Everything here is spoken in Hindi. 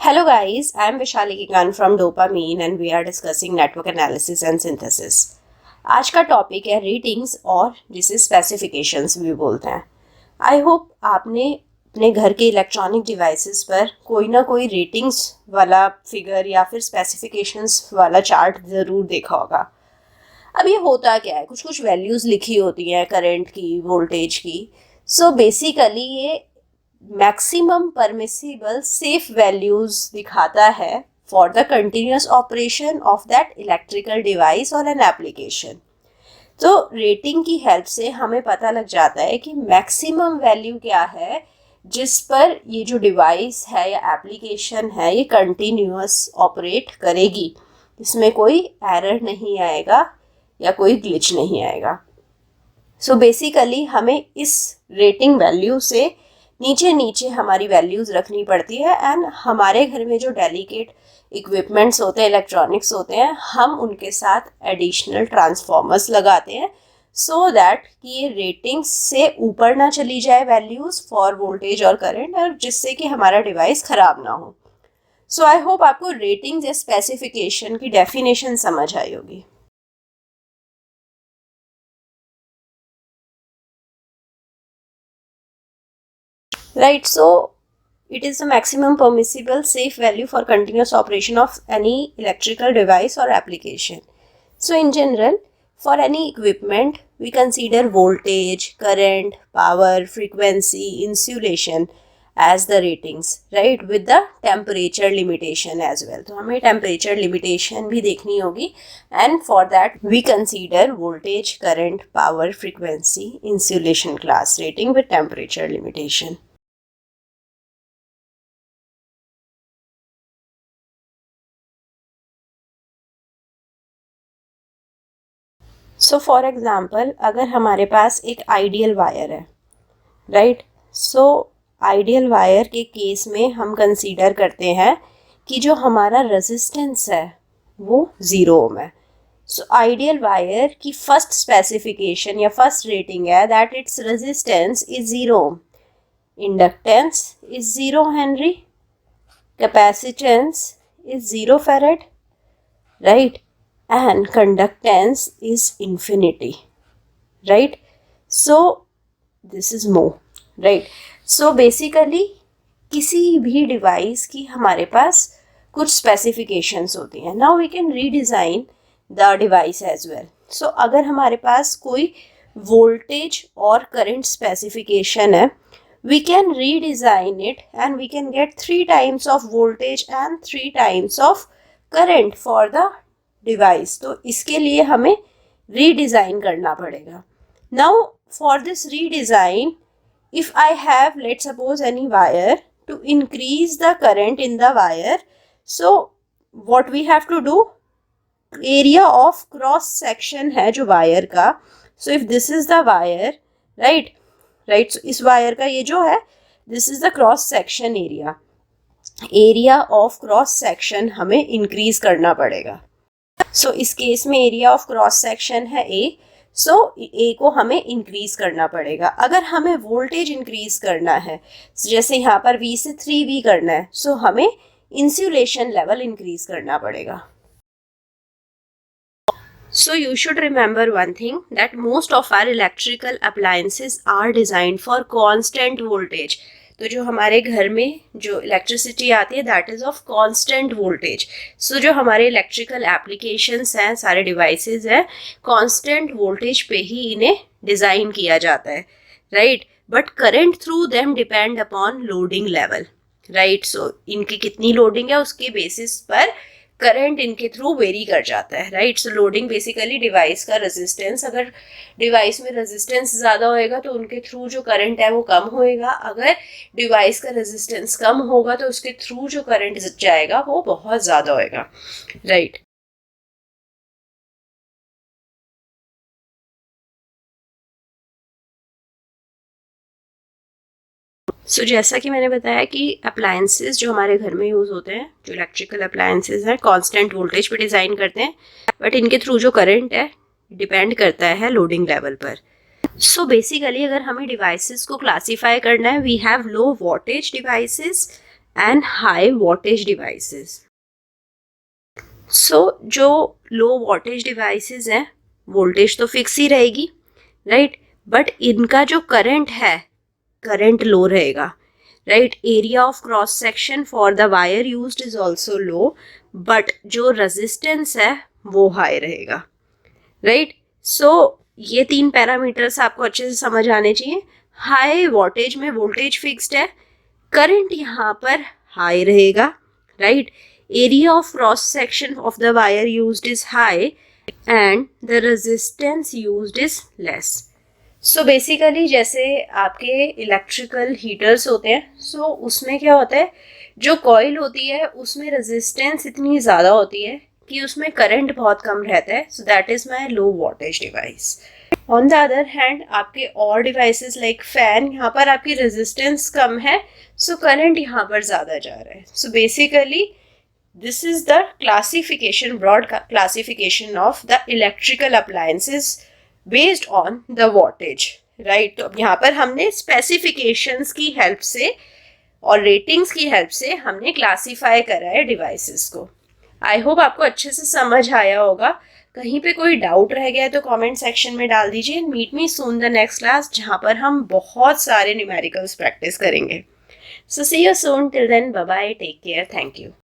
Hello guys, I am Vishali Kikan from Dopamine and we are discussing network analysis and synthesis. आज का टॉपिक है रेटिंग्स और जिसे स्पेसिफिकेशंस भी बोलते हैं. आई होप आपने अपने घर के इलेक्ट्रॉनिक डिवाइसेस पर कोई ना कोई रेटिंग्स वाला फिगर या फिर स्पेसिफिकेशंस वाला चार्ट ज़रूर देखा होगा. अब ये होता क्या है, कुछ कुछ वैल्यूज़ लिखी होती हैं करंट की, वोल्टेज की. सो बेसिकली ये मैक्सिमम परमिसिबल सेफ वैल्यूज दिखाता है for the continuous operation of that electrical device और एन एप्लीकेशन. तो रेटिंग की हेल्प से हमें पता लग जाता है कि मैक्सिमम वैल्यू क्या है जिस पर ये जो डिवाइस है या एप्लीकेशन है ये कंटिन्यूस ऑपरेट करेगी, इसमें कोई एरर नहीं आएगा या कोई ग्लिच नहीं आएगा. सो बेसिकली हमें इस रेटिंग वैल्यू से नीचे नीचे हमारी वैल्यूज़ रखनी पड़ती है एंड हमारे घर में जो डेलिकेट इक्विपमेंट्स होते हैं, इलेक्ट्रॉनिक्स होते हैं, हम उनके साथ एडिशनल ट्रांसफॉर्मर्स लगाते हैं सो दैट कि ये रेटिंग्स से ऊपर ना चली जाए वैल्यूज़ फॉर वोल्टेज और करंट, और जिससे कि हमारा डिवाइस ख़राब ना हो. सो आई होप आपको रेटिंग्स या स्पेसिफिकेशन की डेफिनेशन समझ आई होगी. Right, so it is the maximum permissible safe value for continuous operation of any electrical device or application. So in general, for any equipment, we consider voltage, current, power, frequency, insulation as the ratings, right, with the temperature limitation as well. तो हमें temperature limitation भी देखनी होगी and for that we consider voltage, current, power, frequency, insulation class rating with temperature limitation. So for example अगर हमारे पास एक आइडियल वायर है, राइट, सो आइडियल वायर के केस में हम कंसीडर करते हैं कि जो हमारा रेजिस्टेंस है वो 0 ओम है. सो आइडियल वायर की फर्स्ट स्पेसिफिकेशन या फर्स्ट रेटिंग है that its resistance is 0 ohm, inductance is 0 henry, capacitance is 0 farad, right, and conductance is infinity, right? So this is mho, right? So basically किसी भी डिवाइस की हमारे पास कुछ स्पेसिफिकेशंस होती हैं. Now we can redesign the device as well. So अगर हमारे पास कोई वोल्टेज और करंट स्पेसिफिकेशन है, we can redesign it and we can get 3 times of voltage and 3 times of current for the device. तो इसके लिए हमें रीडिज़ाइन करना पड़ेगा. Now for this redesign, if I have let suppose any wire to increase the current in the wire, so what we have to do, area of cross section है जो वायर का. So if this is the wire, right, so इस वायर का ये जो है this is the cross section area. Area of cross section हमें इंक्रीज करना पड़ेगा. सो इस केस में एरिया ऑफ क्रॉस सेक्शन है ए, सो ए को हमें इंक्रीज करना पड़ेगा. अगर हमें वोल्टेज इंक्रीज करना है, जैसे यहाँ पर V से 3V करना है, सो हमें इंसुलेशन लेवल इंक्रीज करना पड़ेगा. So you should remember one thing, that most of our electrical appliances are designed for constant voltage. तो जो हमारे घर में जो इलेक्ट्रिसिटी आती है that is of constant voltage. So जो हमारे इलेक्ट्रिकल एप्लीकेशंस हैं, सारे डिवाइसेस हैं, कांस्टेंट वोल्टेज पे ही इन्हें डिज़ाइन किया जाता है, right. But current through them depend upon loading level, right. So इनकी कितनी लोडिंग है उसके बेसिस पर करंट इनके थ्रू वेरी कर जाता है, राइट. सो लोडिंग बेसिकली डिवाइस का रेजिस्टेंस, अगर डिवाइस में रेजिस्टेंस ज़्यादा होएगा तो उनके थ्रू जो करंट है वो कम होएगा. अगर डिवाइस का रेजिस्टेंस कम होगा तो उसके थ्रू जो करंट जाएगा वो बहुत ज़्यादा होएगा, राइट. सो जैसा कि मैंने बताया कि अप्लायंसेस जो हमारे घर में यूज़ होते हैं, जो इलेक्ट्रिकल अप्लायंसेस हैं, कांस्टेंट वोल्टेज पे डिज़ाइन करते हैं, बट इनके थ्रू जो करंट है डिपेंड करता है लोडिंग लेवल पर. सो बेसिकली अगर हमें डिवाइसेस को क्लासीफाई करना है, we have low voltage devices and high wattage devices. So जो लो वॉटेज डिवाइसेस हैं वोल्टेज तो फिक्स ही रहेगी, राइट, बट इनका जो करंट है करंट लो रहेगा, right. Area of cross section for the wire used is also low, but जो रेजिस्टेंस है वो हाई रहेगा, राइट. सो ये 3 पैरामीटर्स आपको अच्छे से समझ आने चाहिए. हाई वोल्टेज में वोल्टेज फिक्स्ड है, करंट यहाँ पर हाई रहेगा, right. Area of cross section of the wire used is high and the resistance used is less. So basically जैसे आपके इलेक्ट्रिकल हीटर्स होते हैं, सो उसमें क्या होता है, जो कॉइल होती है उसमें रेजिस्टेंस इतनी ज़्यादा होती है कि उसमें करंट बहुत कम रहता है. So that is my low voltage device. On the other hand आपके और डिवाइसेस लाइक फैन, यहाँ पर आपकी रेजिस्टेंस कम है, सो करंट यहाँ पर ज़्यादा जा रहा है. So basically this is the classification, broad classification of the electrical appliances based on the wattage, right. तो अब यहाँ पर हमने स्पेसिफिकेशंस की हेल्प से और रेटिंग्स की हेल्प से हमने क्लासीफाई करा है डिवाइसेस को. आई होप आपको अच्छे से समझ आया होगा. कहीं पे कोई डाउट रह गया है तो कमेंट सेक्शन में डाल दीजिए. Meet me soon the next class जहाँ पर हम बहुत सारे न्यूमेरिकल्स प्रैक्टिस करेंगे. So see you soon. Till then bye bye, take care, thank you.